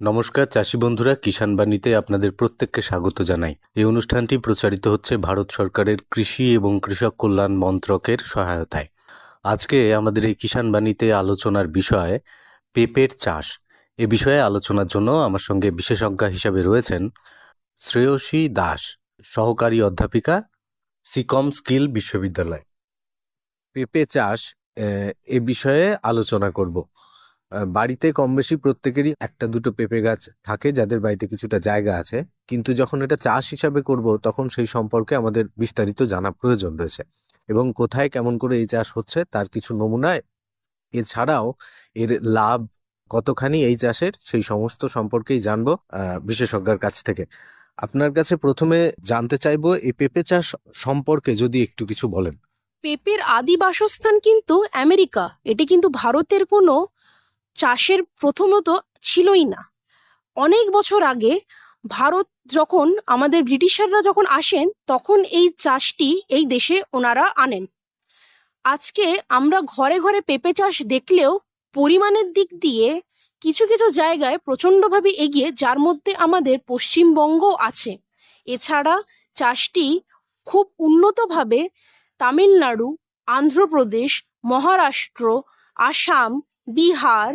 নমস্কার চাষি বন্ধুরা, কিষাণ বাণীতে আপনাদের প্রত্যেককে স্বাগত জানাই। এই অনুষ্ঠানটি প্রচারিত হচ্ছে ভারত সরকারের কৃষি এবং কৃষক কল্যাণ মন্ত্রকের সহায়তায়। আজকে আমাদের এই কিষাণ বাণীতে আলোচনার বিষয় পেঁপের চাষ। এ বিষয়ে আলোচনার জন্য আমার সঙ্গে বিশেষজ্ঞা হিসাবে রয়েছেন শ্রেয়সী দাস, সহকারী অধ্যাপিকা, সিকম স্কিল বিশ্ববিদ্যালয়। পেঁপে চাষ এ বিষয়ে আলোচনা করব। বাড়িতে কম বেশি প্রত্যেকেরই একটা দুটো পেঁপে গাছ থাকে, যাদের বাড়িতে কিছুটা জায়গা আছে, কিন্তু যখন এটা চাষ হিসাবে করব তখন সেই সম্পর্কে আমাদের বিস্তারিত জানা প্রয়োজন রয়েছে এবং কোথায় কেমন করে এই চাষ হচ্ছে তার কিছু নমুনায়, এছাড়াও এর লাভ কতখানি এই চাষের, সেই সমস্ত সম্পর্কেই জানবো বিশেষজ্ঞের কাছ থেকে। আপনার কাছে প্রথমে জানতে চাইবো এই পেঁপে চাষ সম্পর্কে যদি একটু কিছু বলেন। পেঁপের আদি বাসস্থান কিন্তু আমেরিকা। এটি কিন্তু ভারতের কোনো চাষের প্রথমত ছিলই না। অনেক বছর আগে ভারত যখন আমাদের ব্রিটিশাররা যখন আসেন তখন এই চাষটি এই দেশে ওনারা আনেন। আজকে আমরা ঘরে ঘরে পেঁপে চাষ দেখলেও পরিমাণের দিক দিয়ে কিছু কিছু জায়গায় প্রচণ্ডভাবে এগিয়ে, যার মধ্যে আমাদের পশ্চিমবঙ্গ আছে। এছাড়া চাষটি খুব উন্নতভাবে তামিলনাড়ু, অন্ধ্রপ্রদেশ, মহারাষ্ট্র, আসাম, বিহার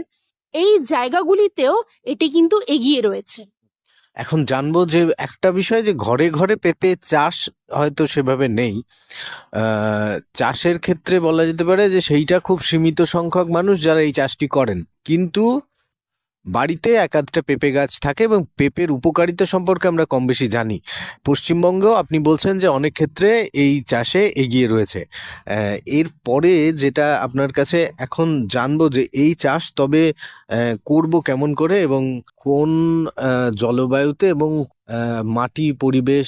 এই জায়গাগুলিতেও এটি কিন্তু এগিয়ে রয়েছে। এখন জানবো যে একটা বিষয়, যে ঘরে ঘরে পেঁপে চাষ হয়তো সেভাবে নেই, চাষের ক্ষেত্রে বলা যেতে পারে যে সেইটা খুব সীমিত সংখ্যক মানুষ যারা এই চাষটি করেন, কিন্তু বাড়িতে এক আধটা পেঁপে গাছ থাকে এবং পেঁপের উপকারিতা সম্পর্কে আমরা কম বেশি জানি। পশ্চিমবঙ্গেও আপনি বলছেন যে অনেক ক্ষেত্রে এই চাষে এগিয়ে রয়েছে। এরপরে যেটা আপনার কাছে এখন জানবো যে এই চাষ তবে করব কেমন করে এবং কোন জলবায়ুতে এবং মাটি পরিবেশ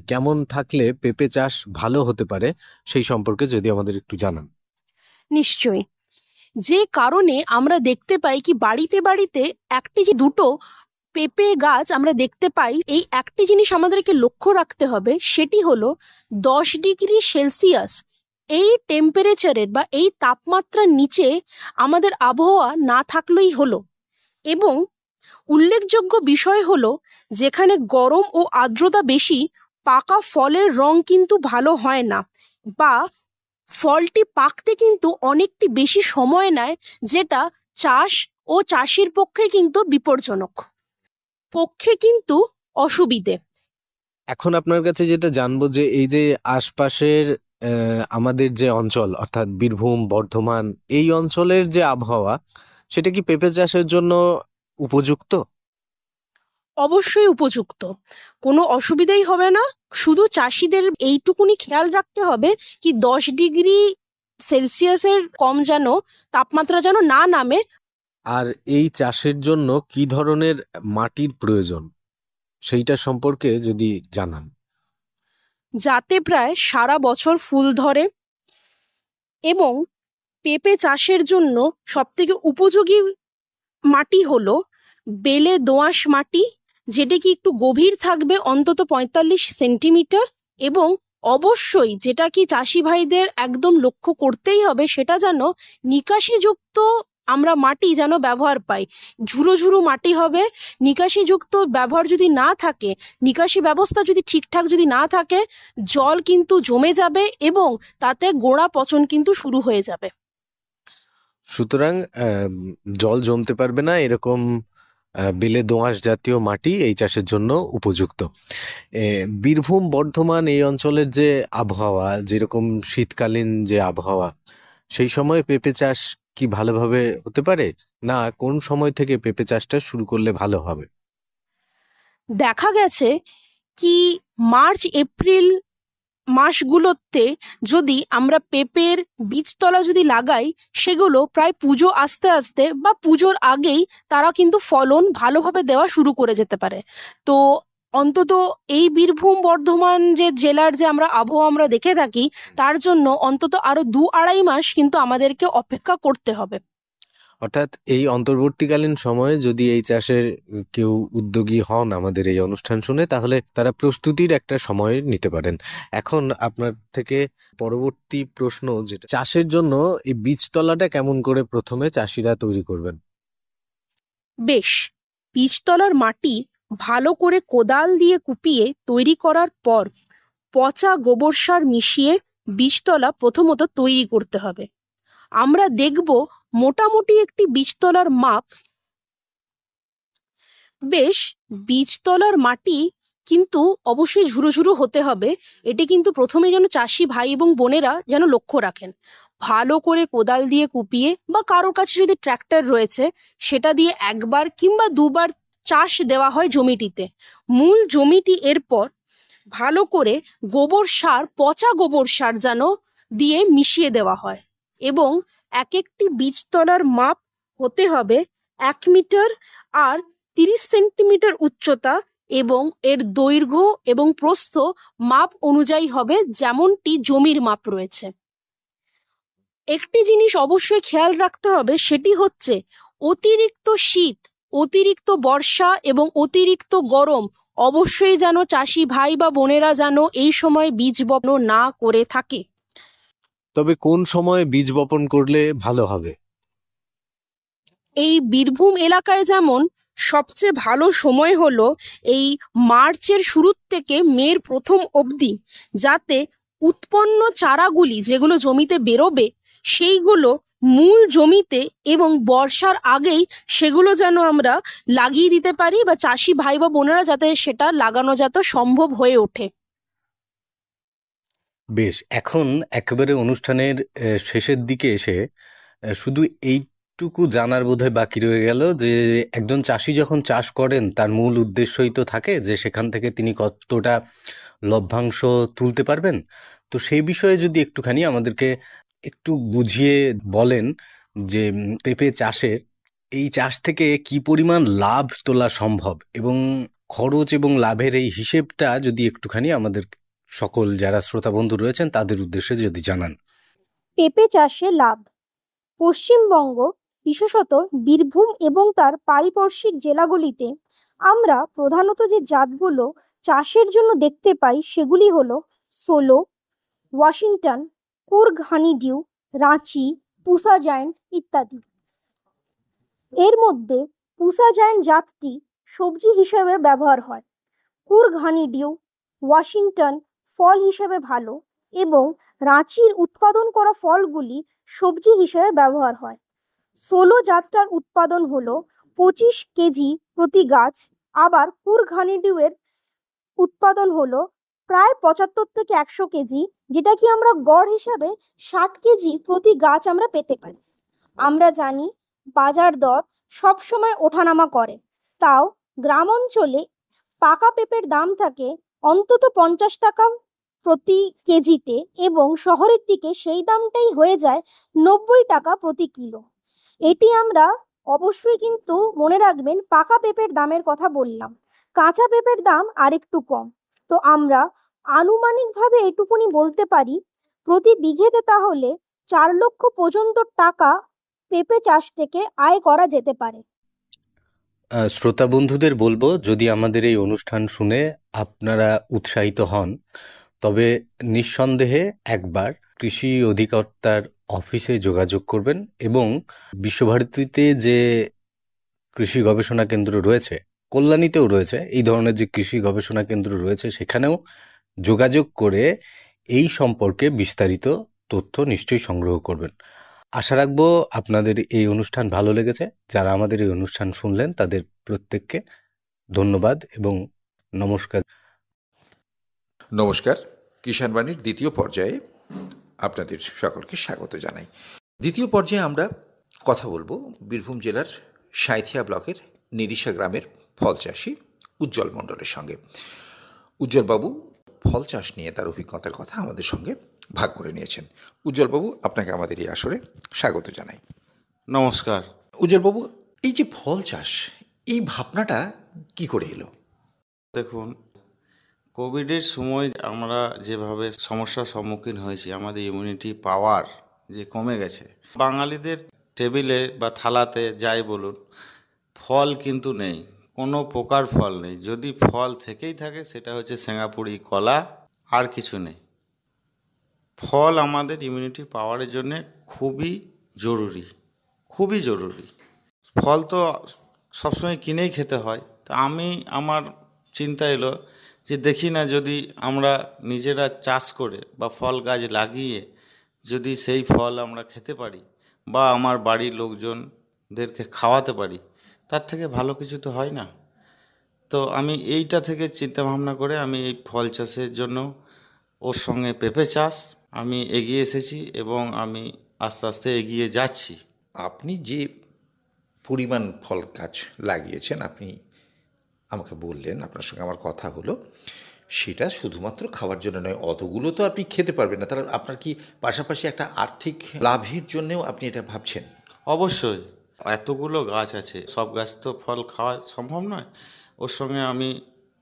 কেমন থাকলে পেঁপে চাষ ভালো হতে পারে, সেই সম্পর্কে যদি আমাদের একটু জানান। নিশ্চয়ই। যে কারণে আমরা দেখতে পাই কি বাড়িতে বাড়িতে একটি যে দুটো পেঁপে গাছ আমরা দেখতে পাই, এই একটি জিনিস আমাদেরকে লক্ষ্য রাখতে হবে, সেটি হলো 10 ডিগ্রি সেলসিয়াস এই টেম্পারেচারের বা এই তাপমাত্রার নিচে আমাদের আবহাওয়া না থাকলেই হলো। এবং উল্লেখযোগ্য বিষয় হলো, যেখানে গরম ও আর্দ্রতা বেশি, পাকা ফলের রং কিন্তু ভালো হয় না, বা ফলটি পাকতে কিন্তু অনেকটি বেশি সময় নেয়, যেটা চাষ ও চাষির পক্ষে কিন্তু বিপজ্জনক, পক্ষে কিন্তু অসুবিধে। এখন আপনার কাছে যেটা জানবো যে এই যে আশপাশের আমাদের যে অঞ্চল, অর্থাৎ বীরভূম, বর্ধমান, এই অঞ্চলের যে আবহাওয়া, সেটা কি পেঁপে চাষের জন্য উপযুক্ত? অবশ্যই উপযুক্ত, কোনো অসুবিধাই হবে না। শুধু চাষিদের এইটুকুনি খেয়াল রাখতে হবে কি 10 ডিগ্রি সেলসিয়াসের কম যেন তাপমাত্রা যেন না নামে। আর এই চাষের জন্য কি ধরনের মাটির প্রয়োজন, সেইটা সম্পর্কে যদি জানান। যাতে প্রায় সারা বছর ফুল ধরে, এবং পেঁপে চাষের জন্য সবথেকে উপযোগী মাটি হলো বেলে দোআঁশ মাটি, যেটা কি একটু গভীর থাকবে, অন্তত 45 সেন্টিমিটার। এবং অবশ্যই যেটা কি চাষি ভাইদের একদম লক্ষ্য করতেই হবে, সেটা যেন নিকাশিযুক্ত আমরা মাটি যেন ব্যবহার পাই। ঝুরো ঝুরো মাটি হবে, নিকাশিযুক্ত ব্যবহার যদি না থাকে, নিকাশি ব্যবস্থা যদি ঠিকঠাক যদি না থাকে, জল কিন্তু জমে যাবে এবং তাতে গোড়া পচন কিন্তু শুরু হয়ে যাবে। সুতরাং জল জমতে পারবে না এরকম বেলে দোআঁশ জাতীয় মাটি এই চাষের জন্য উপযুক্ত। বীরভূম, বর্ধমান এই অঞ্চলের যে আবহাওয়া, যেরকম শীতকালীন যে আবহাওয়া, সেই সময় পেঁপে চাষ কি ভালোভাবে হতে পারে, না কোন সময় থেকে পেঁপে চাষটা শুরু করলে ভালো হবে? দেখা গেছে কি মার্চ এপ্রিল মাসগুলোতে যদি আমরা পেঁপের বীজতলা যদি লাগাই, সেগুলো প্রায় পুজো আসতে আসতে বা পুজোর আগেই তারা কিন্তু ফলন ভালোভাবে দেওয়া শুরু করে যেতে পারে। তো অন্তত এই বীরভূম বর্ধমান যে জেলার যে আমরা আবহাওয়া আমরা দেখে থাকি, তার জন্য অন্তত আরো 2-2.5 মাস কিন্তু আমাদেরকে অপেক্ষা করতে হবে। অর্থাৎ এই অন্তর্বর্তীকালীন সময়ে যদি এই চাষের কেউ উদ্যোগী হন আমাদের এই অনুষ্ঠান শুনে, তাহলে তারা প্রস্তুতির একটা সময় নিতে পারেন। এখন আপনার থেকে পরবর্তী প্রশ্ন, যেটা চাষের জন্য এই বীজতলাটা কেমন করে প্রথমে চাষিরা তৈরি করবেন? বেশ, বীজতলার মাটি ভালো করে কোদাল দিয়ে কুপিয়ে তৈরি করার পর পচা গোবর সার মিশিয়ে বীজতলা প্রথমত তৈরি করতে হবে। আমরা দেখব মোটামুটি একটি বীজতলার মাপ। বেশ, বীজতলার মাটি কিন্তু অবশ্যই ঝুরো ঝুরো হতে হবে। এটি কিন্তু প্রথমে যেন চাষি ভাই এবং বোনেরা যেন লক্ষ্য রাখেন। ভালো করে কোদাল দিয়ে কুপিয়ে বা কারোর কাছে যদি ট্র্যাক্টর রয়েছে সেটা দিয়ে একবার কিংবা দুবার চাষ দেওয়া হয় জমিটিতে। মূল জমিটি এরপর ভালো করে গোবর সার, পচা গোবর সার যেন দিয়ে মিশিয়ে দেওয়া হয় এবং এক একটি বীজতলার মাপ হতে হবে 1 মিটার আর 30 সেন্টিমিটার উচ্চতা এবং এর দৈর্ঘ্য এবং প্রস্থ মাপ অনুযায়ী হবে যেমনটি জমির মাপ রয়েছে। একটি জিনিস অবশ্যই খেয়াল রাখতে হবে, সেটি হচ্ছে অতিরিক্ত শীত, অতিরিক্ত বর্ষা এবং অতিরিক্ত গরম অবশ্যই যেন চাষি ভাই বা বোনেরা যেন এই সময় বীজ বপন না করে থাকে। তবে কোন সময় বীজ বপন করলে ভালো হবে? এই বীরভূম এলাকায় যেমন সবচেয়ে ভালো সময় হলো এই মার্চের শুরু থেকে মের প্রথম অবধি, যাতে উৎপন্ন চারাগুলি যেগুলো জমিতে বেরোবে সেইগুলো মূল জমিতে এবং বর্ষার আগেই সেগুলো যেন আমরা লাগিয়ে দিতে পারি বা চাষি ভাই বা বোনেরা যাতে সেটা লাগানো যাতে সম্ভব হয়ে ওঠে। বেশ, এখন একেবারে অনুষ্ঠানের শেষের দিকে এসে শুধু এইটুকু জানার বোধহয় বাকি রয়ে গেল যে একজন চাষি যখন চাষ করেন তার মূল উদ্দেশ্যই তো থাকে যে সেখান থেকে তিনি কতটা লভ্যাংশ তুলতে পারবেন। তো সেই বিষয়ে যদি একটুখানি আমাদেরকে একটু বুঝিয়ে বলেন যে পেঁপে চাষের এই চাষ থেকে কি পরিমাণ লাভ তোলা সম্ভব এবং খরচ এবং লাভের এই হিসেবটা যদি একটুখানি আমাদের সকল যারা শ্রোতা বন্ধু রয়েছেন তাদের উদ্দেশ্যে যদি জানান। পেঁপে চাষে লাভ। পশ্চিমবঙ্গ, বিশেষত বীরভূম এবং তার পারিপার্শ্বিক জেলাগুলিতে আমরা প্রধানত যে জাতগুলো চাষের জন্য দেখতে পাই সেগুলি হলো solo, Washington, Coorg honeydew, Ranchi, Pusa giant ইত্যাদি। এর মধ্যে পুসা জায়েন্ট জাতটি সবজি হিসেবে ব্যবহার হয়। কুর্গ হানিডিউ, ওয়াশিংটন ফল হিসেবে ভালো এবং রাঁচির উৎপাদন করা ফলগুলি সবজি হিসেবে ব্যবহার হয়। সোলো জাতটার উৎপাদন হলো 25 কেজি প্রতি গাছ, আবার কুর্গ হানিডিউয়ের উৎপাদন হলো প্রায় 75 থেকে 100 কেজি, যেটা কি আমরা গড় হিসাবে 60 কেজি প্রতি গাছ আমরা পেতে পারি। আমরা জানি বাজার দর সবসময় ওঠানামা করে, তাও গ্রাম অঞ্চলে পাকা পেঁপের দাম থাকে অন্তত 50 টাকা প্রতি কেজিতে এবং শহরের দিকে সেই দামটাই হয়ে যায় 90 টাকা প্রতি কিলো। এটি আমরা অবশ্যই কিন্তু মনে রাখবেন, পাকা পেঁপের দামের কথা বললাম, কাঁচা পেঁপের দাম আরেকটু কম। তো আমরা আনুমানিকভাবে এটুকুনি বলতে পারি প্রতি বিঘেতে তাহলে 4 লক্ষ পর্যন্ত টাকা পেঁপে চাষ থেকে আয় করা যেতে পারে। শ্রোতা বন্ধুদের বলবো, যদি আমাদের এই অনুষ্ঠান শুনে আপনারা উৎসাহিত হন তবে নিঃসন্দেহে একবার কৃষি অধিকর্তার অফিসে যোগাযোগ করবেন এবং বিশ্বভারতীতে যে কৃষি গবেষণা কেন্দ্র রয়েছে, কল্যাণীতেও রয়েছে এই ধরনের যে কৃষি গবেষণা কেন্দ্র রয়েছে, সেখানেও যোগাযোগ করে এই সম্পর্কে বিস্তারিত তথ্য নিশ্চয়ই সংগ্রহ করবেন। আশা রাখবো আপনাদের এই অনুষ্ঠান ভালো লেগেছে। যারা আমাদের এই অনুষ্ঠান শুনলেন তাদের প্রত্যেককে ধন্যবাদ এবং নমস্কার। নমস্কার। কিষাণবাণীর দ্বিতীয় পর্যায়ে আপনাদের সকলকে স্বাগত জানাই। দ্বিতীয় পর্যায়ে আমরা কথা বলবো বীরভূম জেলার সাঁইথিয়া ব্লকের নিরিশা গ্রামের ফল চাষি উজ্জ্বল মণ্ডলের সঙ্গে। উজ্জ্বলবাবু ফল চাষ নিয়ে তার অভিজ্ঞতার কথা আমাদের সঙ্গে ভাগ করে নিয়েছেন। উজ্জ্বলবাবু, আপনাকে আমাদের এই আসরে স্বাগত জানাই। নমস্কার। উজ্জ্বলবাবু, এই যে ফল চাষ, এই ভাবনাটা কি করে এলো? দেখুন, কোভিডের সময় আমরা যেভাবে সমস্যার সম্মুখীন হয়েছি, আমাদের ইমিউনিটি পাওয়ার যে কমে গেছে, বাঙালিদের টেবিলে বা থালাতে যাই বলুন ফল কিন্তু নেই, কোনো প্রকার ফল নেই। যদি ফল থেকেই থাকে সেটা হচ্ছে সিঙ্গাপুরি কলা, আর কিছু নেই। ফল আমাদের ইমিউনিটি পাওয়ারের জন্যে খুবই জরুরি, খুবই জরুরি। ফল তো সবসময় কিনেই খেতে হয়। তো আমার চিন্তা এলো যে দেখি না, যদি আমরা নিজেরা চাষ করে বা ফল গাছ লাগিয়ে যদি সেই ফল আমরা খেতে পারি বা আমার বাড়ির লোকজনদেরকে খাওয়াতে পারি, তার থেকে ভালো কিছু তো হয় না। তো আমি এইটা থেকে চিন্তা ভাবনা করে আমি এই ফল চাষের জন্য, ওর সঙ্গে পেঁপে চাষ আমি এগিয়ে এসেছি এবং আমি আস্তে আস্তে এগিয়ে যাচ্ছি। আপনি যে পরিমাণ ফল গাছ লাগিয়েছেন, আপনি আমাকে বললেন, আপনার সঙ্গে আমার কথা হলো, সেটা শুধুমাত্র খাওয়ার জন্য নয়, অতগুলো তো আপনি খেতে পারবেন না, তাহলে আপনার কি পাশাপাশি একটা আর্থিক লাভের জন্যেও আপনি এটা ভাবছেন? অবশ্যই, এতগুলো গাছ আছে, সব গাছ তো ফল খাওয়া সম্ভব নয়। ওর সঙ্গে আমি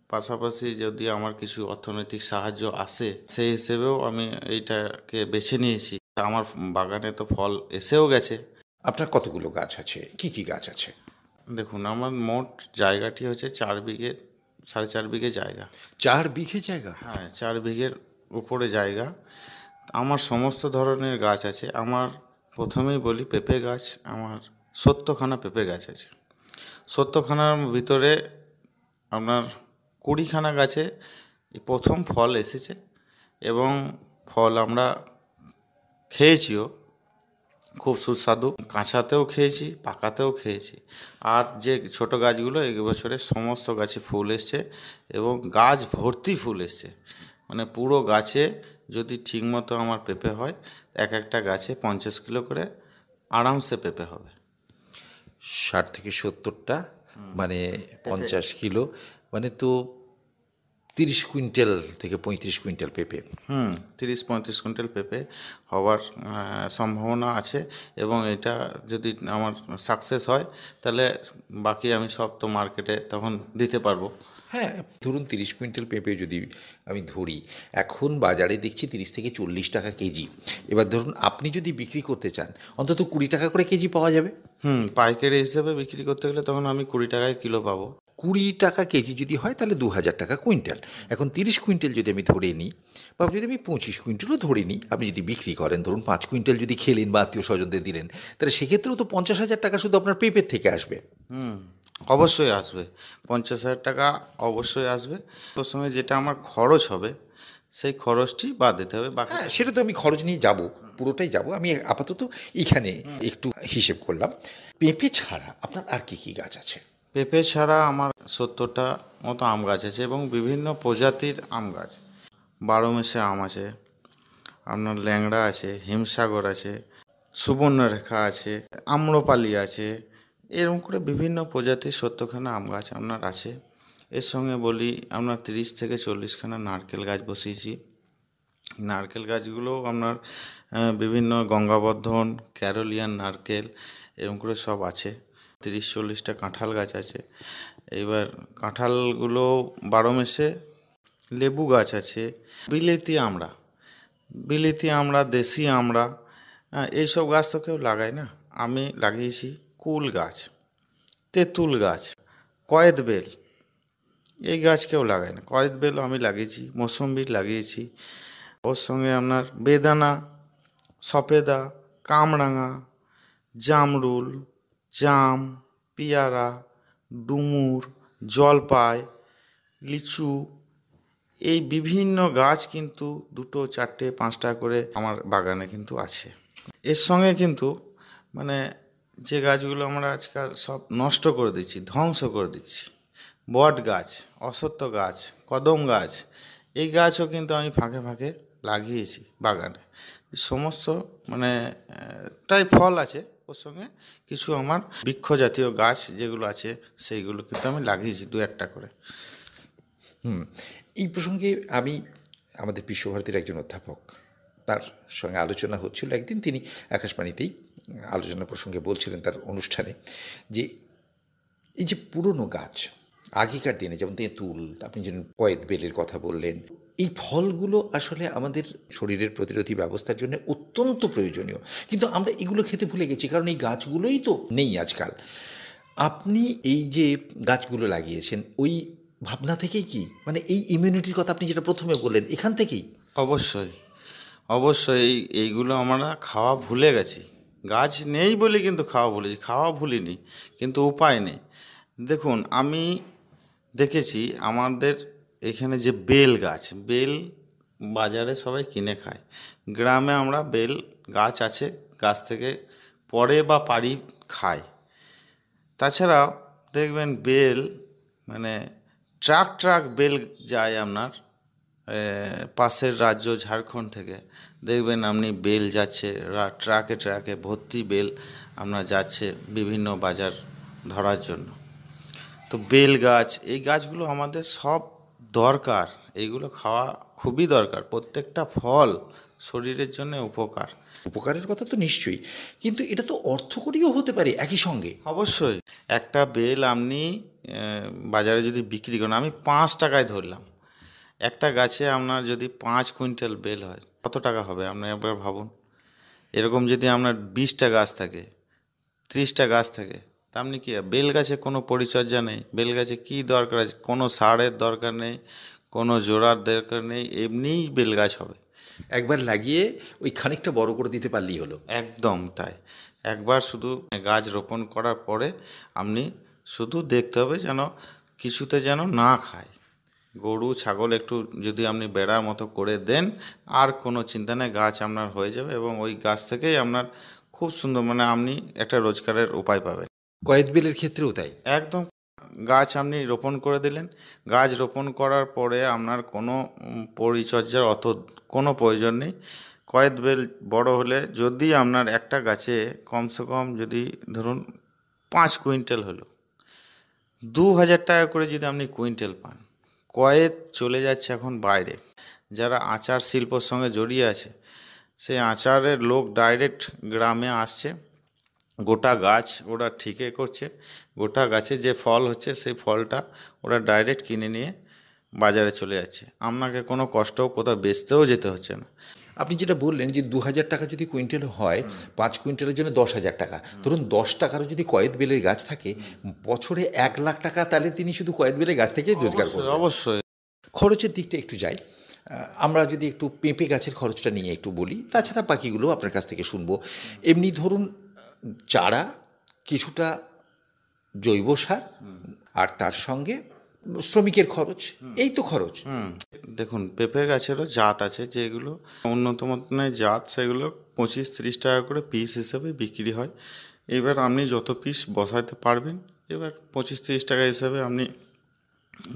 পাশাপাশি যদি আমার কিছু অর্থনৈতিক সাহায্য আসে, সেই হিসেবেও আমি এইটাকে বেছে নিয়েছি। আমার বাগানে তো ফল এসেও গেছে। আপনার কতগুলো গাছ আছে, কি কি গাছ আছে? দেখুন, আমার মোট জায়গাটি হচ্ছে 4 বিঘে, 4.5 বিঘে জায়গা। 4 বিঘে জায়গা? হ্যাঁ, 4 বিঘের উপরে জায়গা। আমার সমস্ত ধরনের গাছ আছে। আমার প্রথমেই বলি, পেঁপে গাছ আমার 70খানা পেঁপে গাছ আছে। 70খানার ভিতরে আপনার 20খানা গাছে এই প্রথম ফল এসেছে এবং ফল আমরা খেয়েছিও, খুব সুস্বাদু। কাঁচাতেও খেয়েছি, পাকাতেও খেয়েছি। আর যে ছোট গাছগুলো, এই বছরে সমস্ত গাছে ফুল এসছে এবং গাছ ভর্তি ফুল এসছে। মানে পুরো গাছে যদি ঠিকমতো আমার পেঁপে হয়, এক একটা গাছে 50 কিলো করে আরামসে পেঁপে হবে। 60 থেকে 70টা, মানে 50 কিলো, মানে তো 30 কুইন্টাল থেকে 35 কুইন্টাল পেঁপে। 30-35 কুইন্টাল পেঁপে হওয়ার সম্ভাবনা আছে এবং এটা যদি আমার সাকসেস হয়, তাহলে বাকি আমি সব তো মার্কেটে তখন দিতে পারবো। হ্যাঁ, ধরুন 30 কুইন্টাল পেঁপে যদি আমি ধরি, এখন বাজারে দেখছি 30 থেকে 40 টাকা কেজি। এবার ধরুন আপনি যদি বিক্রি করতে চান, অন্তত 20 টাকা করে কেজি পাওয়া যাবে। পাইকারি হিসেবে বিক্রি করতে গেলে তখন আমি 20 টাকায় কিলো পাবো। 20 টাকা কেজি যদি হয়, তাহলে 2000 টাকা কুইন্টাল। এখন 30 কুইন্টাল যদি আমি ধরে নিই, বা যদি আমি 25 কুইন্টালও ধরে নিই, আপনি যদি বিক্রি করেন, ধরুন 5 কুইন্টাল যদি খেলেন বা আত্মীয় স্বজনদের দিলেন, তাহলে সেক্ষেত্রেও তো 50,000 টাকা শুধু আপনার পেঁপের থেকে আসবে। অবশ্যই আসবে, 50,000 টাকা অবশ্যই আসবে। ওর সঙ্গে যেটা আমার খরচ হবে, সেই খরচটি বাদ দিতে হবে। বাকি হ্যাঁ, সেটা তো আমি খরচ নিয়ে যাব, পুরোটাই যাব। আমি আপাতত এখানে একটু হিসেব করলাম। পেঁপে ছাড়া আপনার আর কি কি গাছ আছে? পেঁপে ছাড়া আমার 70টা মতো আম গাছ আছে এবং বিভিন্ন প্রজাতির আম গাছ। 12 মাসে আম আছে, আপনার ল্যাংড়া আছে, হিমসাগর আছে, সুবর্ণরেখা আছে, আম্রপালি আছে। এরকম করে বিভিন্ন প্রজাতির 70খানা আম গাছ আপনার আছে। এর সঙ্গে বলি, আপনার 30 থেকে 40খানা নারকেল গাছ বসিয়েছি। নারকেল গাছগুলোও আপনার বিভিন্ন গঙ্গাবর্ধন, ক্যারোলিয়ান নারকেল, এরকম করে সব আছে। 30-40টা কাঁঠাল গাছ আছে। এবার কাঁঠালগুলো 12 মাসে। লেবু গাছ আছে, বিলেতি আমড়া, দেশি আমড়া, এইসব গাছ তো কেউ লাগায় না। আমি লাগিয়েছি কুল গাছ, তেঁতুল গাছ, কয়েদ বেল। এই গাছ কেউ লাগায় না, কয়েদ বেলও আমি লাগিয়েছি। মৌসম্বি লাগিয়েছি। ওর সঙ্গে আপনার বেদানা, সফেদা, কামরাঙা, জামরুল, জাম, পেয়ারা, ডুমুর, জলপাই, লিচু, এই বিভিন্ন গাছ কিন্তু 2, 4, 5টা করে আমার বাগানে কিন্তু আছে। এর সঙ্গে কিন্তু মানে যে গাছগুলো আমরা আজকাল সব নষ্ট করে দিচ্ছি, ধ্বংস করে দিচ্ছি, বট গাছ, অশ্বত্থ গাছ, কদম গাছ, এই গাছও কিন্তু আমি ফাঁকে ফাঁকে লাগিয়েছি বাগানে। সমস্ত মানে টাই ফল আছে, ওর সঙ্গে কিছু আমার বৃক্ষ জাতীয় গাছ যেগুলো আছে, সেইগুলো কিন্তু আমি লাগিয়েছি 2-1টা করে। এই প্রসঙ্গে আমি আমাদের বিশ্বভারতীর একজন অধ্যাপক, তার সঙ্গে আলোচনা হচ্ছিল একদিন। তিনি আকাশবাণীতেই আলোচনা প্রসঙ্গে বলছিলেন তার অনুষ্ঠানে, যে এই যে পুরনো গাছ আগেকার দিনে, যেমন তেঁতুল, আপনি যেন কয়েদ বেলের কথা বললেন, এই ফলগুলো আসলে আমাদের শরীরের প্রতিরোধী ব্যবস্থার জন্য অত্যন্ত প্রয়োজনীয়, কিন্তু আমরা এগুলো খেতে ভুলে গেছি, কারণ এই গাছগুলোই তো নেই আজকাল। আপনি এই যে গাছগুলো লাগিয়েছেন, ওই ভাবনা থেকেই কি, মানে এই ইমিউনিটির কথা আপনি যেটা প্রথমে বললেন, এখান থেকেই? অবশ্যই, অবশ্যই এইগুলো আমরা খাওয়া ভুলে গেছি। গাছ নেই বলে কিন্তু খাওয়া ভুলেছি, খাওয়া ভুলিনি, কিন্তু উপায় নেই। দেখুন, আমি দেখেছি আমাদের এখানে যে বেল গাছ, বেল বাজারে সবাই কিনে খায়। গ্রামে আমরা বেল গাছ আছে, গাছ থেকে পড়ে বা পাড়ি খায়। তাছাড়াও দেখবেন বেল মানে ট্রাক ট্রাক বেল যায় আপনার পাশের রাজ্য ঝাড়খণ্ড থেকে। দেখবেন আপনি বেল যাচ্ছে ট্রাকে ট্রাকে ভর্তি বেল আপনার যাচ্ছে বিভিন্ন বাজার ধরার জন্য। তো বেল গাছ, এই গাছগুলো আমাদের সব দরকার, এইগুলো খাওয়া খুবই দরকার। প্রত্যেকটা ফল শরীরের জন্য উপকার। উপকারের কথা তো নিশ্চয়ই, কিন্তু এটা তো অর্থকরীও হতে পারে একই সঙ্গে। অবশ্যই একটা বেল আপনি বাজারে যদি বিক্রি করেন, আমি 5 টাকায় ধরলাম, একটা গাছে আপনার যদি 5 কুইন্টাল বেল হয় কত টাকা হবে আপনি একবার ভাবুন। এরকম যদি আপনার 20টা গাছ থাকে, 30টা গাছ থাকে, তা আপনি কি বেল গাছে কোনো পরিচর্যা নেই, বেল গাছে কী দরকার আছে, কোনো সারের দরকার নেই, কোনো জোড়ার দরকার নেই, এমনিই বেল গাছ হবে। একবার লাগিয়ে ওই খানিকটা বড় করে দিতে পারলেই হলো। একদম তাই। একবার শুধু গাছ রোপণ করার পরে আপনি শুধু দেখতে হবে যেন কিছুতে যেন না খায়। গরু ছাগল একটু যদি আপনি বেড়ার মতো করে দেন, আর কোনো চিন্তা নেই, গাছ আপনার হয়ে যাবে এবং ওই গাছ থেকেই আপনার খুব সুন্দর মানে আপনি একটা রোজগারের উপায় পাবেন। কয়েদ বেলের ক্ষেত্রেও তাই। একদম। গাছ আপনি রোপণ করে দিলেন, গাছ রোপণ করার পরে আপনার কোনো পরিচর্যার অত কোনো প্রয়োজন নেই। কয়েদ বেল বড় হলে যদি আপনার একটা গাছে কমসে কম যদি ধরুন 5 কুইন্টাল হলো, 2000 টাকা করে যদি আপনি কুইন্টাল পান। কয়েদ চলে যাচ্ছে এখন বাইরে, যারা আচার শিল্পর সঙ্গে জড়িয়ে আছে সেই আচারের লোক ডাইরেক্ট গ্রামে আসছে, গোটা গাছ ওরা ঠিকে করছে, গোটা গাছে যে ফল হচ্ছে সেই ফলটা ওরা ডাইরেক্ট কিনে নিয়ে বাজারে চলে যাচ্ছে। আপনাকে কোনো কষ্টও কোথাও বেচতেও যেতে হচ্ছে না। আপনি যেটা বললেন যে 2000 টাকা যদি কুইন্টাল হয়, 5 কুইন্টালের জন্য 10,000 টাকা, ধরুন 10 টাকারও যদি কয়েদ বেলের গাছ থাকে, বছরে 1 লাখ টাকা তাহলে তিনি শুধু কয়েদ বেলের গাছ থেকে রোজগার করবেন। অবশ্যই। খরচের দিকটা একটু যাই, আমরা যদি একটু পেঁপে গাছের খরচটা নিয়ে একটু বলি, তাছাড়া বাকিগুলো আপনার কাছ থেকে শুনবো। এমনি ধরুন চারা, কিছুটা জৈব সার, আর তার সঙ্গে শ্রমিকের খরচ, এই তো খরচ। দেখুন, পেঁপে গাছেরও জাত আছে, যেগুলো উন্নত মানের জাত, সেগুলো 25-30 টাকা করে পিস হিসেবে বিক্রি হয়। এবার আপনি যত পিস বসাতে পারবেন, এবার 25-30 টাকা হিসেবে আপনি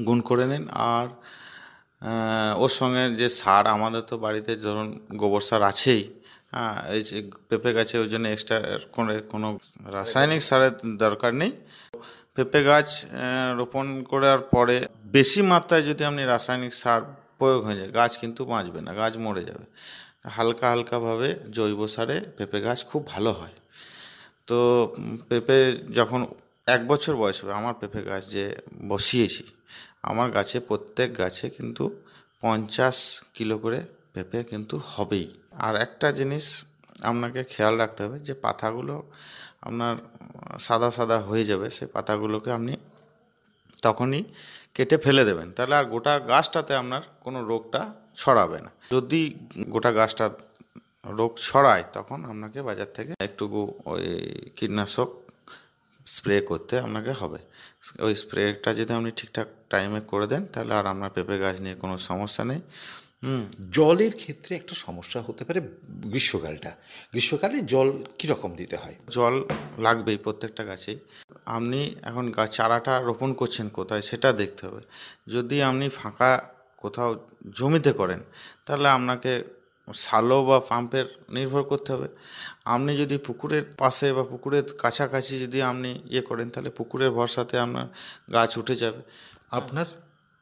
গুণ করে নিন। আর ওর সঙ্গে যে সার, আমাদের তো বাড়িতে ধরুন গোবর সার আছেই। হ্যাঁ, এই যে পেঁপে গাছে ওই জন্য এক্সট্রা কোনো রাসায়নিক সারের দরকার নেই। পেঁপে গাছ রোপণ করার পরে বেশি মাত্রায় যদি আপনি রাসায়নিক সার প্রয়োগ হয়ে যায়, গাছ কিন্তু বাঁচবে না, গাছ মরে যাবে। হালকা হালকাভাবে জৈব সারে পেঁপে গাছ খুব ভালো হয়। তো পেঁপে যখন 1 বছর বয়স হবে, আমার পেঁপে গাছ যে বসিয়েছি, আমার গাছে প্রত্যেক গাছে কিন্তু 50 কিলো করে পেঁপে কিন্তু হবেই। আর একটা জিনিস আপনাকে খেয়াল রাখতে হবে, যে পাতাগুলো আপনার সাদা সাদা হয়ে যাবে, সেই পাতাগুলোকে আপনি তখনই কেটে ফেলে দেবেন, তাহলে আর গোটা গাছটাতে আপনার কোনো রোগটা ছড়াবে না। যদি গোটা গাছটা রোগ ছড়ায়, তখন আপনাকে বাজার থেকে একটুকু ওই কীটনাশক স্প্রে করতে আপনাকে হবে। ওই স্প্রেটা যদি আপনি ঠিকঠাক টাইমে করে দেন, তাহলে আর আপনার পেঁপে গাছ নিয়ে কোনো সমস্যা নেই। জলের ক্ষেত্রে একটা সমস্যা হতে পারে গ্রীষ্মকালে জল কীরকম দিতে হয়? জল লাগবেই প্রত্যেকটা গাছেই। আপনি এখন চারাটা রোপণ করছেন কোথায় সেটা দেখতে হবে। যদি আপনি ফাঁকা কোথাও জমিতে করেন, তাহলে আপনাকে শ্যালো বা পাম্পের নির্ভর করতে হবে। আপনি যদি পুকুরের পাশে বা পুকুরের কাছাকাছি যদি আপনি করেন, তাহলে পুকুরের ভরসাতে আপনার গাছ উঠে যাবে।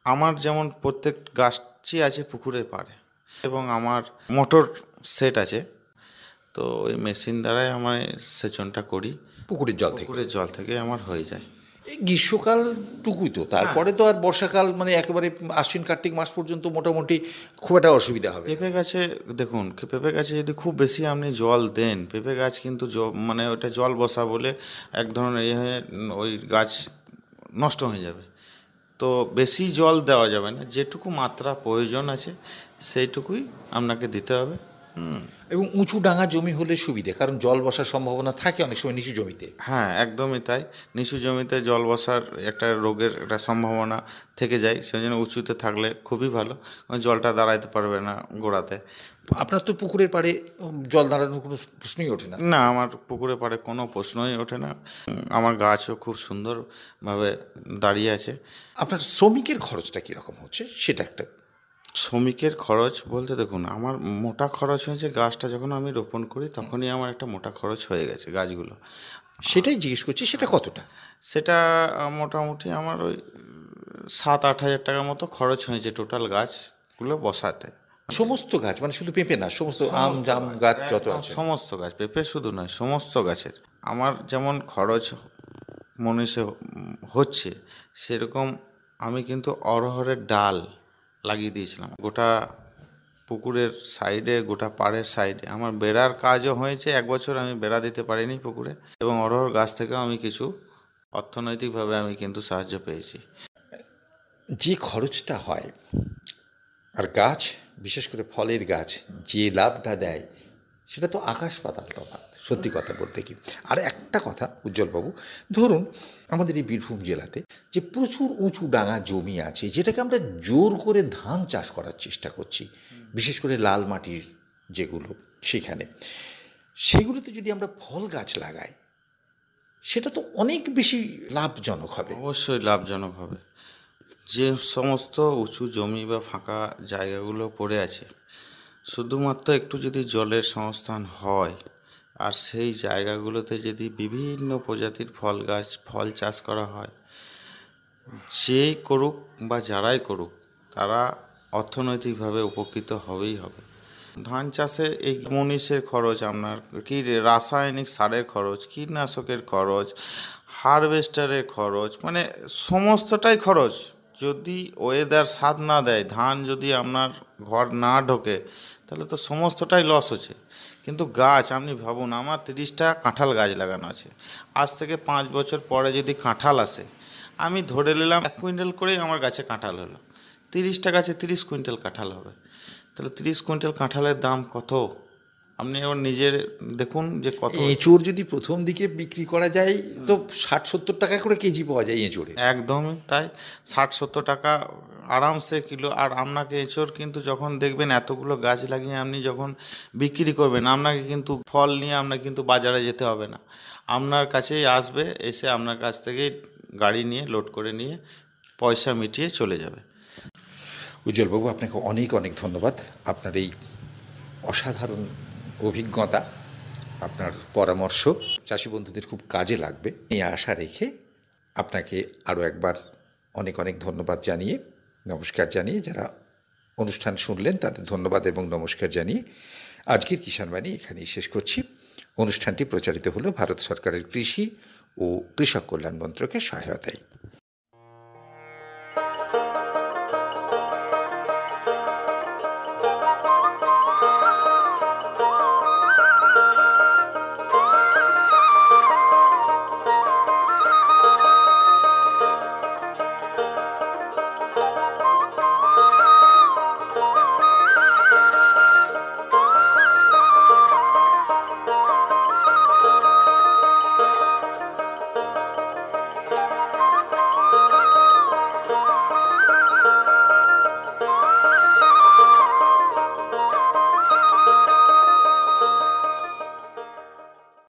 আমার যেমন প্রত্যেক গাছই আছে পুকুরের পাড়ে, এবং আমার মোটর সেট আছে, তো ওই মেশিন দ্বারাই আমার সেচনটা করি। পুকুরের জল থেকে আমার হয়ে যায়। এই গ্রীষ্মকালটুকুই তো, তারপরে তো আর বর্ষাকাল মানে একেবারে আশ্বিন কার্তিক মাস পর্যন্ত মোটামুটি খুব একটা অসুবিধা হবে। পেঁপে গাছে দেখুন, পেঁপে গাছে যদি খুব বেশি আপনি জল দেন, পেঁপে গাছ কিন্তু মানে ওটা জল বসা বলে এক ধরনের হয়ে ওই গাছ নষ্ট হয়ে যাবে। তো বেশি জল দেওয়া যাবে না, যেটুকু মাত্রা প্রয়োজন আছে সেইটুকুই আপনাকে দিতে হবে। এবং উঁচু ডাঙা জমি হলে সুবিধে, কারণ জল বসার সম্ভাবনা থাকে অনেক সময় নিচু জমিতে। হ্যাঁ, একদমই তাই। নিচু জমিতে জল বসার একটা রোগের একটা সম্ভাবনা থেকে যায়, সেই জন্য উঁচুতে থাকলে খুবই ভালো, জলটা দাঁড়াইতে পারবে না গোড়াতে। আপনার তো পুকুরের পাড়ে জল দাঁড়ানোর কোনো প্রশ্নই ওঠে না। না, আমার পুকুরে পাড়ে কোনো প্রশ্নই ওঠে না। আমার গাছও খুব সুন্দরভাবে দাঁড়িয়ে আছে। আপনার শ্রমিকের খরচটা কীরকম হচ্ছে সেটা একটা। শ্রমিকের খরচ বলতে দেখুন, আমার মোটা খরচ হয়েছে গাছটা যখন আমি রোপণ করি তখনই আমার একটা মোটা খরচ হয়ে গেছে গাছগুলো। সেটাই জিজ্ঞেস করছি, সেটা কতটা? সেটা মোটামুটি আমার ওই 7-8 হাজার টাকার মতো খরচ হয়েছে টোটাল গাছগুলো বসাতে। সমস্ত গাছ মানে শুধু পেঁপে না, সমস্ত আম জাম গাছ যত আছে? সমস্ত গাছ, পেঁপে শুধু নয়, সমস্ত গাছের। আমার যেমন খরচ মনীষে হচ্ছে, সেরকম আমি কিন্তু অরহরের ডাল লাগিয়ে দিয়েছিলাম গোটা পুকুরের সাইডে, গোটা পাড়ের সাইডে। আমার বেড়ার কাজও হয়েছে, 1 বছর আমি বেড়া দিতে পারিনি পুকুরে, এবং অরহর গাছ থেকেও আমি কিছু অর্থনৈতিকভাবে আমি কিন্তু সাহায্য পেয়েছি। যে খরচটা হয় আর গাছ, বিশেষ করে ফলের গাছ যে লাভটা দেয়, সেটা তো আকাশ পাতাল তফাৎ, সত্যি কথা বলতে কি। আর একটা কথা উজ্জ্বলবাবু, ধরুন আমাদের এই বীরভূম জেলাতে যে প্রচুর উঁচু ডাঙা জমি আছে, যেটাকে আমরা জোর করে ধান চাষ করার চেষ্টা করছি, বিশেষ করে লাল মাটির যেগুলো, সেগুলোতে যদি আমরা ফল গাছ লাগাই, সেটা তো অনেক বেশি লাভজনক হবে। অবশ্যই লাভজনক হবে। যে সমস্ত উঁচু জমি বা ফাঁকা জায়গাগুলো পড়ে আছে, শুধুমাত্র একটু যদি জলের সংস্থান হয়, আর সেই জায়গাগুলোতে যদি বিভিন্ন প্রজাতির ফল গাছ, ফল চাষ করা হয়, যেই করুক বা যারাই করুক, তারা অর্থনৈতিকভাবে উপকৃত হবেই হবে। ধান চাষে এই মনীষের খরচ, আপনার কি রাসায়নিক সারের খরচ, কীটনাশকের খরচ, হারভেস্টারের খরচ, মানে সমস্তটাই খরচ। যদি ওয়েদার সাথ না দেয়, ধান যদি আপনার ঘর না ঢোকে, তাহলে তো সমস্তটাই লস হচ্ছে। কিন্তু গাছ, আপনি ভাবুন, আমার 30টা কাঁঠাল গাছ লাগানো আছে। আজ থেকে 5 বছর পরে যদি কাঁঠাল আসে, আমি ধরে নিলাম 1 কুইন্টাল করেই আমার গাছে কাঁঠাল হলো, 30টা গাছে 30 কুইন্টাল কাঁঠাল হবে। তাহলে 30 কুইন্টাল কাঁঠালের দাম কত? আপনি এবার নিজের দেখুন যে কত। এঁচোড় যদি প্রথম দিকে বিক্রি করা যায় তো 60-70 টাকা করে কেজি পাওয়া যায় এঁচোড়ে। একদমই তাই, 60-70 টাকা আরামসে কিলো। আর আপনাকে এঁচোড় কিন্তু যখন দেখবেন এতগুলো গাছ লাগিয়ে আপনি যখন বিক্রি করবেন, আপনাকে কিন্তু ফল নিয়ে আপনাকে কিন্তু বাজারে যেতে হবে না, আপনার কাছেই আসবে, এসে আপনার কাছ থেকেই গাড়ি নিয়ে লোড করে নিয়ে পয়সা মিটিয়ে চলে যাবে। উজ্জ্বলবাবু, আপনাকে অনেক অনেক ধন্যবাদ। আপনার এই অসাধারণ অভিজ্ঞতা, আপনার পরামর্শ চাষি বন্ধুদের খুব কাজে লাগবে এই আশা রেখে আপনাকে আরও একবার অনেক অনেক ধন্যবাদ জানিয়ে, নমস্কার জানিয়ে, যারা অনুষ্ঠান শুনলেন তাদের ধন্যবাদ এবং নমস্কার জানিয়ে আজকের কিষাণবাণী এখানেই শেষ করছি। অনুষ্ঠানটি প্রচারিত হলো ভারত সরকারের কৃষি ও কৃষক কল্যাণ মন্ত্রকের সহায়তায়।